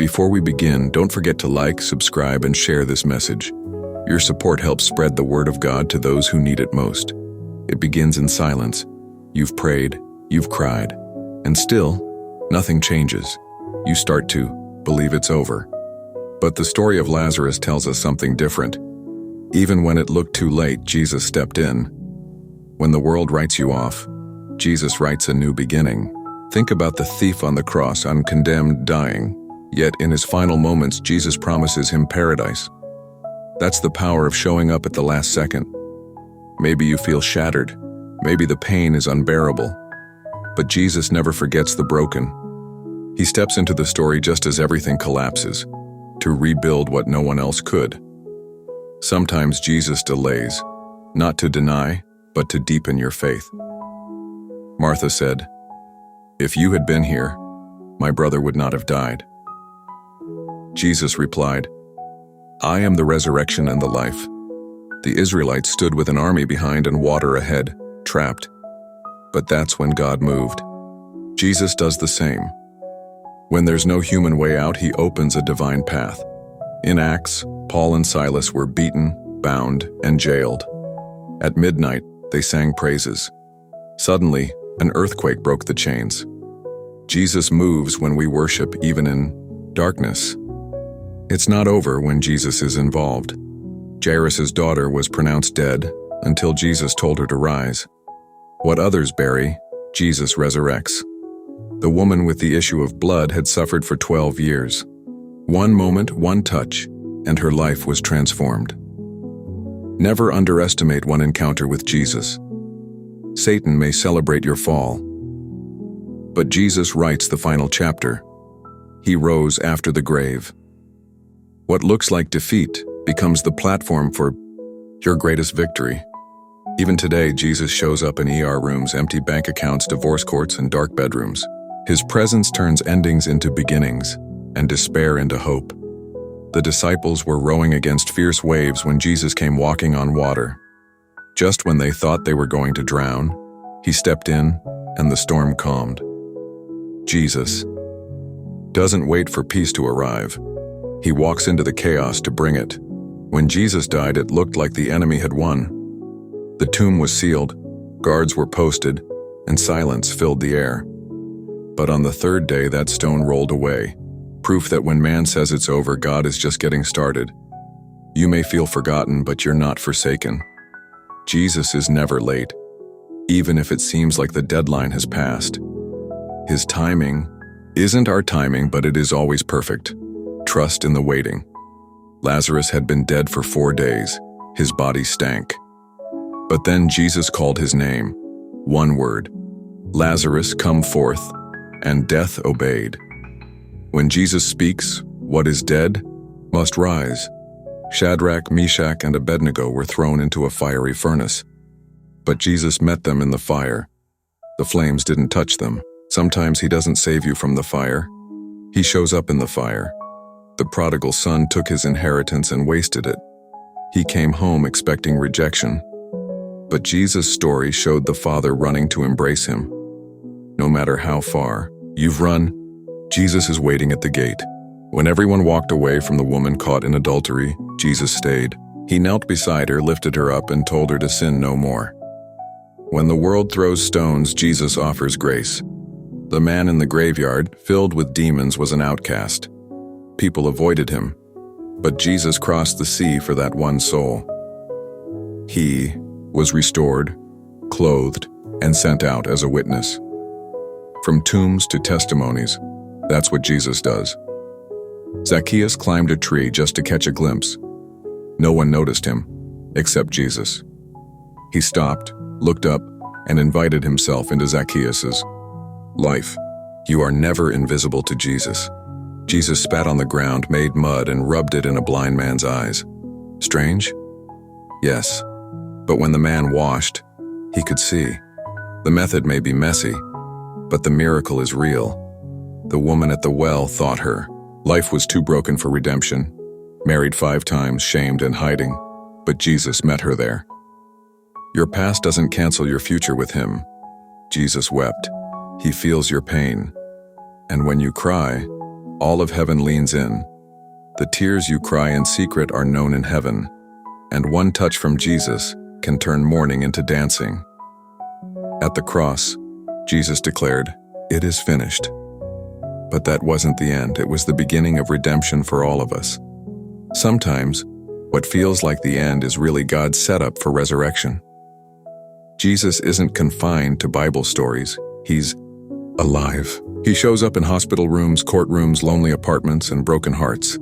Before we begin, don't forget to like, subscribe, and share this message. Your support helps spread the word of God to those who need it most. It begins in silence. You've prayed, you've cried, and still, nothing changes. You start to believe it's over. But the story of Lazarus tells us something different. Even when it looked too late, Jesus stepped in. When the world writes you off, Jesus writes a new beginning. Think about the thief on the cross, uncondemned, dying. Yet in his final moments, Jesus promises him paradise. That's the power of showing up at the last second. Maybe you feel shattered. Maybe the pain is unbearable. But Jesus never forgets the broken. He steps into the story just as everything collapses, to rebuild what no one else could. Sometimes Jesus delays, not to deny, but to deepen your faith. Martha said, "If you had been here, my brother would not have died." Jesus replied, "I am the resurrection and the life." The Israelites stood with an army behind and water ahead, trapped. But that's when God moved. Jesus does the same. When there's no human way out, he opens a divine path. In Acts, Paul and Silas were beaten, bound, and jailed. At midnight, they sang praises. Suddenly, an earthquake broke the chains. Jesus moves when we worship, even in darkness. It's not over when Jesus is involved. Jairus' daughter was pronounced dead until Jesus told her to rise. What others bury, Jesus resurrects. The woman with the issue of blood had suffered for 12 years. One moment, one touch, and her life was transformed. Never underestimate one encounter with Jesus. Satan may celebrate your fall, but Jesus writes the final chapter. He rose after the grave. What looks like defeat becomes the platform for your greatest victory. Even today, Jesus shows up in ER rooms, empty bank accounts, divorce courts, and dark bedrooms. His presence turns endings into beginnings and despair into hope. The disciples were rowing against fierce waves when Jesus came walking on water. Just when they thought they were going to drown, he stepped in and the storm calmed. Jesus doesn't wait for peace to arrive. He walks into the chaos to bring it. When Jesus died, it looked like the enemy had won. The tomb was sealed, guards were posted, and silence filled the air. But on the third day, that stone rolled away. Proof that when man says it's over, God is just getting started. You may feel forgotten, but you're not forsaken. Jesus is never late, even if it seems like the deadline has passed. His timing isn't our timing, but it is always perfect. Trust in the waiting. Lazarus had been dead for 4 days. His body stank. But then Jesus called his name. One word. Lazarus, come forth. And death obeyed. When Jesus speaks, what is dead must rise. Shadrach, Meshach, and Abednego were thrown into a fiery furnace. But Jesus met them in the fire. The flames didn't touch them. Sometimes he doesn't save you from the fire. He shows up in the fire. The prodigal son took his inheritance and wasted it. He came home expecting rejection. But Jesus' story showed the Father running to embrace him. No matter how far you've run, Jesus is waiting at the gate. When everyone walked away from the woman caught in adultery, Jesus stayed. He knelt beside her, lifted her up, and told her to sin no more. When the world throws stones, Jesus offers grace. The man in the graveyard, filled with demons, was an outcast. People avoided him, but Jesus crossed the sea for that one soul. He was restored, clothed, and sent out as a witness. From tombs to testimonies, that's what Jesus does. Zacchaeus climbed a tree just to catch a glimpse. No one noticed him, except Jesus. He stopped, looked up, and invited himself into Zacchaeus' life. You are never invisible to Jesus. Jesus spat on the ground, made mud, and rubbed it in a blind man's eyes. Strange? Yes. But when the man washed, he could see. The method may be messy, but the miracle is real. The woman at the well thought her life was too broken for redemption, married 5 times, shamed and hiding, but Jesus met her there. Your past doesn't cancel your future with him. Jesus wept. He feels your pain. And when you cry, All of heaven leans in. The tears you cry in secret are known in heaven, and one touch from Jesus can turn mourning into dancing. At the cross, Jesus declared, "It is finished." But that wasn't the end. It was the beginning of redemption for all of us. Sometimes, what feels like the end is really God's setup for resurrection. Jesus isn't confined to Bible stories. He's alive. He shows up in hospital rooms, courtrooms, lonely apartments, and broken hearts.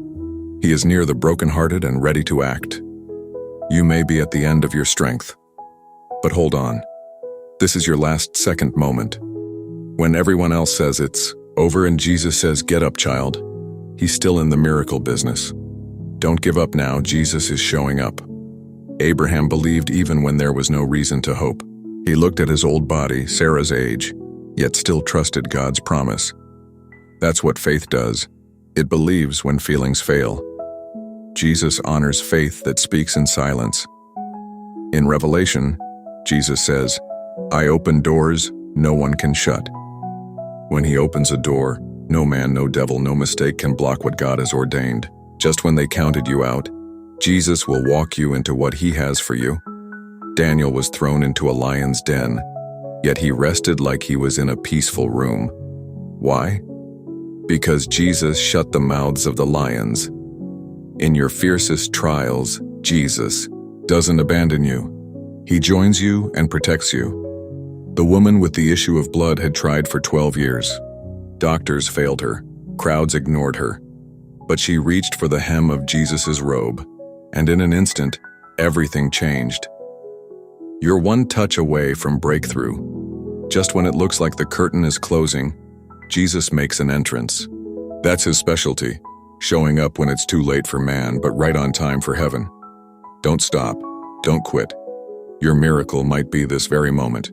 He is near the brokenhearted and ready to act. You may be at the end of your strength, but hold on. This is your last second moment. When everyone else says it's over and Jesus says, "Get up, child," he's still in the miracle business. Don't give up now, Jesus is showing up. Abraham believed even when there was no reason to hope. He looked at his old body, Sarah's age, yet still trusted God's promise. That's what faith does. It believes when feelings fail. Jesus honors faith that speaks in silence. In Revelation, Jesus says, "I open doors no one can shut." When he opens a door, no man, no devil, no mistake can block what God has ordained. Just when they counted you out, Jesus will walk you into what he has for you. Daniel was thrown into a lion's den, yet he rested like he was in a peaceful room. Why? Because Jesus shut the mouths of the lions. In your fiercest trials, Jesus doesn't abandon you. He joins you and protects you. The woman with the issue of blood had tried for 12 years. Doctors failed her. Crowds ignored her. But she reached for the hem of Jesus' robe, and in an instant, everything changed. You're one touch away from breakthrough. Just when it looks like the curtain is closing, Jesus makes an entrance. That's his specialty, showing up when it's too late for man, but right on time for heaven. Don't stop. Don't quit. Your miracle might be this very moment.